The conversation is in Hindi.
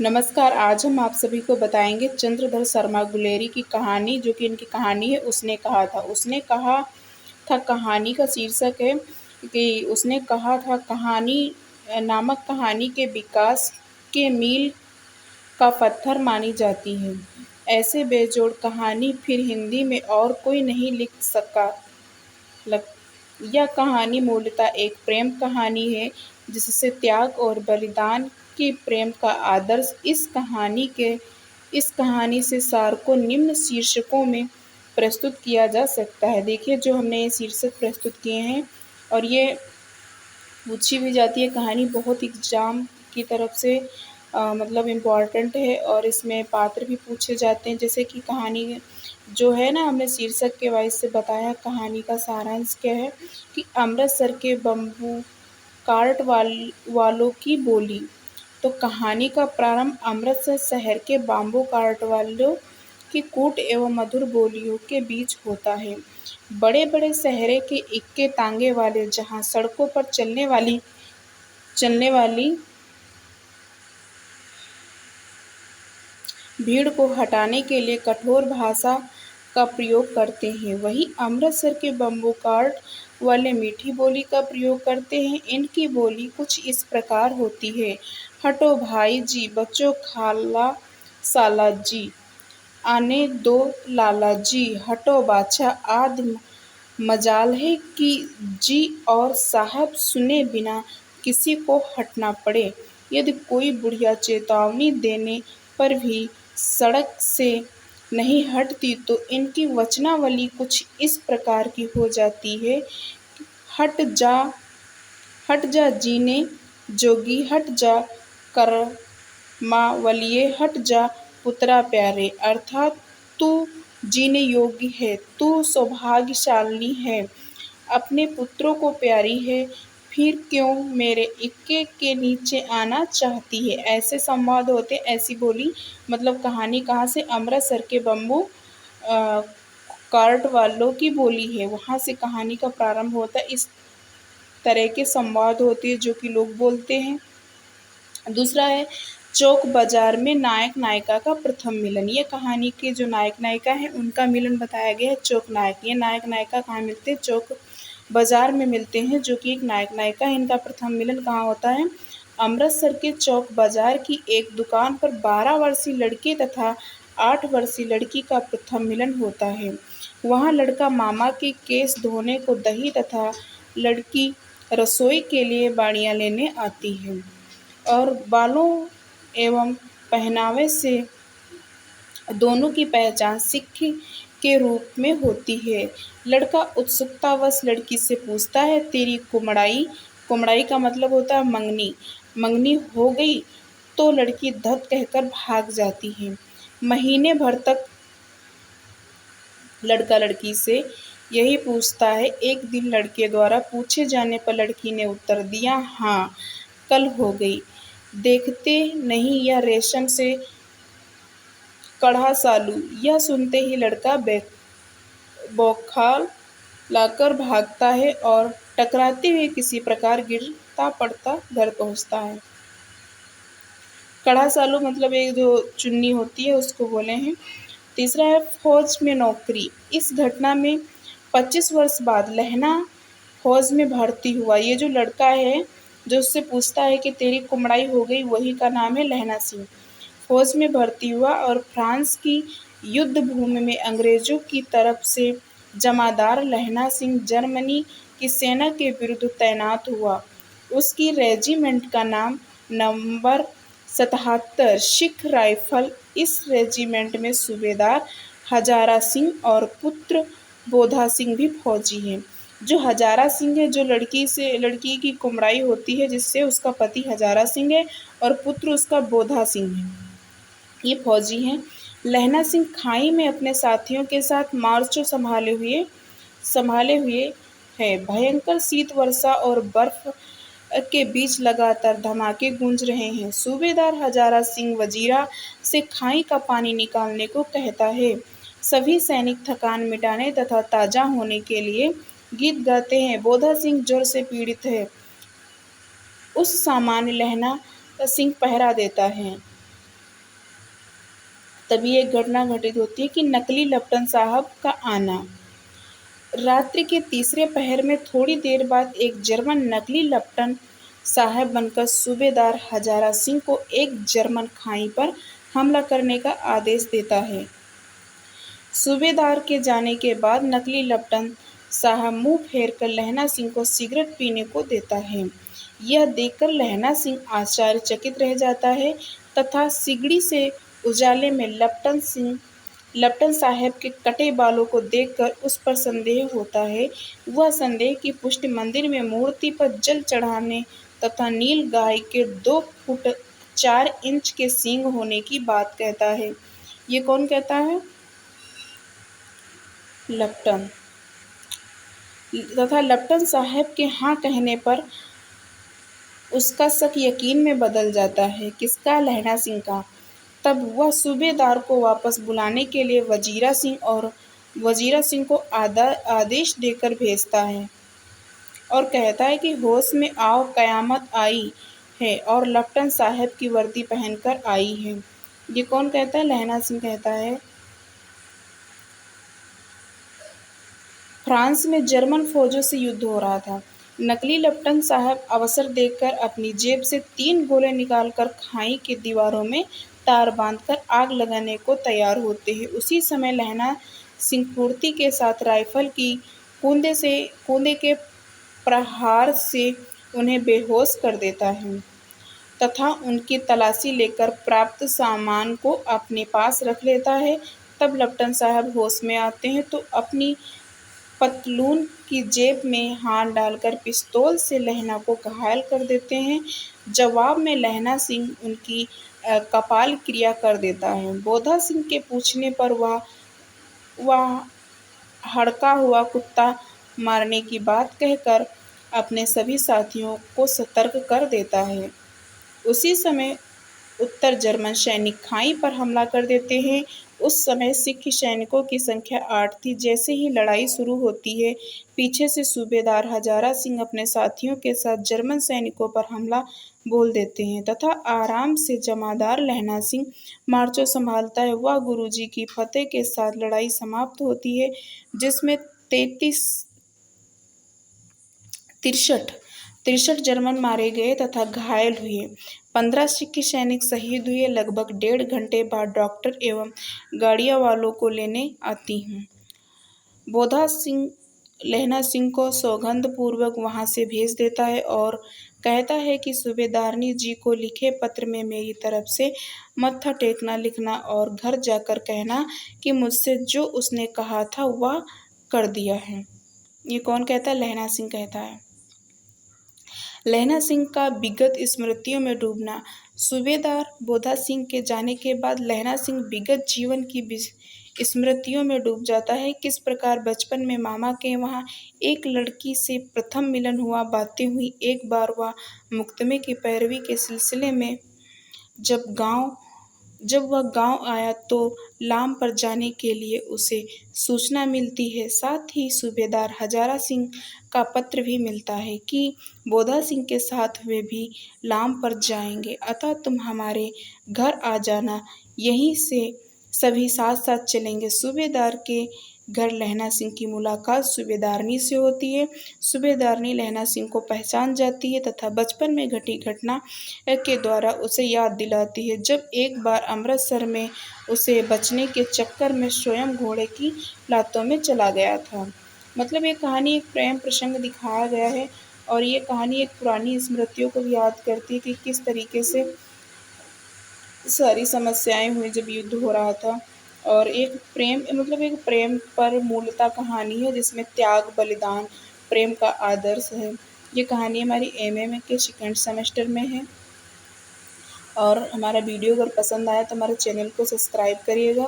नमस्कार, आज हम आप सभी को बताएँगे चंद्रधर शर्मा गुलेरी की कहानी, जो कि इनकी कहानी है उसने कहा था। उसने कहा था कहानी का शीर्षक है कि उसने कहा था कहानी नामक कहानी के विकास के मील का पत्थर मानी जाती है। ऐसे बेजोड़ कहानी फिर हिंदी में और कोई नहीं लिख सका। लग यह कहानी मूलतः एक प्रेम कहानी है, जिससे त्याग और बलिदान के प्रेम का आदर्श इस कहानी से सार को निम्न शीर्षकों में प्रस्तुत किया जा सकता है। देखिए, जो हमने ये शीर्षक प्रस्तुत किए हैं और ये पूछी भी जाती है कहानी, बहुत एग्ज़ाम की तरफ से मतलब इम्पॉर्टेंट है और इसमें पात्र भी पूछे जाते हैं। जैसे कि कहानी जो है ना, हमने शीर्षक के वाइज़ से बताया। कहानी का सारांश क्या है कि अमृतसर के बम्बू कार्ट वालों की बोली। तो कहानी का प्रारंभ अमृतसर शहर के बाम्बू कार्ट वालों की कूट एवं मधुर बोलियों के बीच होता है। बड़े-बड़े शहरे के इक्के तांगे वाले जहाँ सड़कों पर चलने वाली भीड़ को हटाने के लिए कठोर भाषा का प्रयोग करते हैं, वहीं अमृतसर के बम्बू कार्ट वाले मीठी बोली का प्रयोग करते हैं। इनकी बोली कुछ इस प्रकार होती है: हटो भाई जी, बच्चों खाला साला जी, आने दो लाला जी, हटो बाछा आध मजाल है कि जी और साहब सुने बिना किसी को हटना पड़े। यदि कोई बुढ़िया चेतावनी देने पर भी सड़क से नहीं हटती तो इनकी वचनावली कुछ इस प्रकार की हो जाती है: हट जा हट जा जीने जोगी, हट जा करमावलिये, हट जा पुत्रा प्यारे। अर्थात तू जीने योग्य है, तू सौभाग्यशालिनी है, अपने पुत्रों को प्यारी है, फिर क्यों मेरे इक्के के नीचे आना चाहती है। ऐसे संवाद होते, ऐसी बोली। मतलब कहानी कहाँ से? अमृतसर के बम्बू कार्ट वालों की बोली है, वहाँ से कहानी का प्रारंभ होता है। इस तरह के संवाद होते हैं जो कि लोग बोलते हैं। दूसरा है चौक बाजार में नायक नायिका का प्रथम मिलन। ये कहानी के जो नायक नायिका हैं उनका मिलन बताया गया है, चौक नायक। ये नायक नायिका कहाँ मिलते हैं? चौक बाजार में मिलते हैं, जो कि एक नायक नायिका है। इनका प्रथम मिलन कहाँ होता है? अमृतसर के चौक बाजार की एक दुकान पर 12 वर्षीय लड़के तथा 8 वर्षीय लड़की का प्रथम मिलन होता है। वहाँ लड़का मामा के केस धोने को दही तथा लड़की रसोई के लिए बाड़ियाँ लेने आती है और बालों एवं पहनावे से दोनों की पहचान सिख के रूप में होती है। लड़का उत्सुकतावश लड़की से पूछता है, तेरी कुमड़ाई? कुमड़ाई का मतलब होता है मंगनी। मंगनी हो गई? तो लड़की धत कहकर भाग जाती है। महीने भर तक लड़का लड़की से यही पूछता है। एक दिन लड़के द्वारा पूछे जाने पर लड़की ने उत्तर दिया, हाँ, कल हो गई। देखते नहीं यह रेशम से कढ़ा सालू। यह सुनते ही लड़का बौखलाकर लाकर भागता है और टकराते हुए किसी प्रकार गिरता पड़ता घर पहुंचता है। कढ़ा सालू मतलब एक जो चुन्नी होती है उसको बोले हैं। तीसरा है फौज में नौकरी। इस घटना में 25 वर्ष बाद लहना फौज में भर्ती हुआ। ये जो लड़का है जो उससे पूछता है कि तेरी कुमड़ाई हो गई, वही का नाम है लहना सिंह। फौज में भर्ती हुआ और फ्रांस की युद्ध भूमि में अंग्रेजों की तरफ से जमादार लहना सिंह जर्मनी की सेना के विरुद्ध तैनात हुआ। उसकी रेजिमेंट का नाम नंबर 77 सिख राइफल। इस रेजिमेंट में सूबेदार हजारा सिंह और पुत्र बोधा सिंह भी फौजी हैं। जो हजारा सिंह है, जो लड़की की कुमड़ाई होती है, जिससे उसका पति हजारा सिंह है और पुत्र उसका बोधा सिंह है, ये फौजी हैं। लहना सिंह खाई में अपने साथियों के साथ मार्चो संभाले हुए है। भयंकर शीत वर्षा और बर्फ के बीच लगातार धमाके गूंज रहे हैं। सूबेदार हजारा सिंह वजीरा से खाई का पानी निकालने को कहता है। सभी सैनिक थकान मिटाने तथा ताजा होने के लिए गीत गाते हैं। बोधा सिंह ज्वर से पीड़ित है। उस सामान्य लहना सिंह पहरा देता है। तभी एक घटना घटित होती है कि नकली लपटन साहब का आना। रात्रि के तीसरे पहर में थोड़ी देर बाद एक जर्मन नकली लपटन साहब बनकर सूबेदार हजारा सिंह को एक जर्मन खाई पर हमला करने का आदेश देता है। सूबेदार के जाने के बाद नकली लपटन साहब मुंह फेरकर लहना सिंह को सिगरेट पीने को देता है। यह देखकर लहना सिंह आश्चर्यचकित रह जाता है तथा सिगड़ी से उजाले में लपटन साहब के कटे बालों को देखकर उस पर संदेह होता है। वह संदेह की पुष्टि मंदिर में मूर्ति पर जल चढ़ाने तथा नील गाय के 2 फुट 4 इंच के सींग होने की बात कहता है। ये कौन कहता है? लपटन। तथा लपटन साहब के हाँ कहने पर उसका शक यकीन में बदल जाता है। किसका? लहना सिंह का। तब वह सूबेदार को वापस बुलाने के लिए वजीरा सिंह को आदेश देकर भेजता है और कहता है कि होश में आओ, कयामत आई है और लपटन साहब की वर्दी पहनकर आई है। ये कौन कहता है? लहना सिंह कहता है। फ्रांस में जर्मन फौजों से युद्ध हो रहा था। नकली लपटन साहब अवसर देखकर अपनी जेब से 3 गोले निकालकर खाई की दीवारों में तार बांधकर आग लगाने को तैयार होते हैं। उसी समय लहना सिंह फुर्ती के साथ राइफल की कूंदे के प्रहार से उन्हें बेहोश कर देता है तथा उनकी तलाशी लेकर प्राप्त सामान को अपने पास रख लेता है। तब लपटन साहब होश में आते हैं तो अपनी पतलून की जेब में हाथ डालकर पिस्तौल से लहना को घायल कर देते हैं। जवाब में लहना सिंह उनकी कपाल क्रिया कर देता है। बोधा सिंह के पूछने पर वह हड़का हुआ कुत्ता मारने की बात कहकर अपने सभी साथियों को सतर्क कर देता है। उसी समय उत्तर जर्मन सैनिक खाई पर हमला कर देते हैं। उस समय सिख सैनिकों की संख्या 8 थी। जैसे ही लड़ाई शुरू होती है, पीछे से सूबेदार हजारा सिंह अपने साथियों के साथ जर्मन सैनिकों पर हमला बोल देते हैं तथा आराम से जमादार लहना सिंह मार्चो संभालता है। वह गुरुजी की फतेह के साथ लड़ाई समाप्त होती है, जिसमें 63 जर्मन मारे गए तथा घायल हुए। 15 सिख सैनिक शहीद हुए। लगभग 1.5 घंटे बाद डॉक्टर एवं गाड़ियां वालों को लेने आती हैं। बोधा सिंह लहना सिंह को सौगंध पूर्वक वहां से भेज देता है और कहता है कि सूबेदारनी जी को लिखे पत्र में मेरी तरफ से मत्था टेकना लिखना और घर जाकर कहना कि मुझसे जो उसने कहा था वह कर दिया है। ये कौन कहता है? लहना सिंह कहता है। लहना सिंह का विगत स्मृतियों में डूबना। सूबेदार बोधा सिंह के जाने के बाद लहना सिंह विगत जीवन की स्मृतियों में डूब जाता है। किस प्रकार बचपन में मामा के वहाँ एक लड़की से प्रथम मिलन हुआ, बातें हुई। एक बार वह मुकदमे की पैरवी के सिलसिले में जब वह गांव आया तो लाम पर जाने के लिए उसे सूचना मिलती है। साथ ही सूबेदार हजारा सिंह का पत्र भी मिलता है कि बोधा सिंह के साथ वे भी लाम पर जाएंगे, अतः तुम हमारे घर आ जाना, यहीं से सभी साथ साथ चलेंगे। सूबेदार के घर लहना सिंह की मुलाकात सूबेदारनी से होती है। सूबेदारनी लहना सिंह को पहचान जाती है तथा बचपन में घटी घटना के द्वारा उसे याद दिलाती है, जब एक बार अमृतसर में उसे बचने के चक्कर में स्वयं घोड़े की लातों में चला गया था। मतलब ये कहानी एक प्रेम प्रसंग दिखाया गया है और ये कहानी एक पुरानी स्मृतियों को याद करती है कि किस तरीके से सारी समस्याएं हुई जब युद्ध हो रहा था। और एक प्रेम पर मूलतः कहानी है जिसमें त्याग, बलिदान, प्रेम का आदर्श है। ये कहानी हमारी एमए के सेकंड सेमेस्टर में है। और हमारा वीडियो अगर पसंद आया तो हमारे चैनल को सब्सक्राइब करिएगा।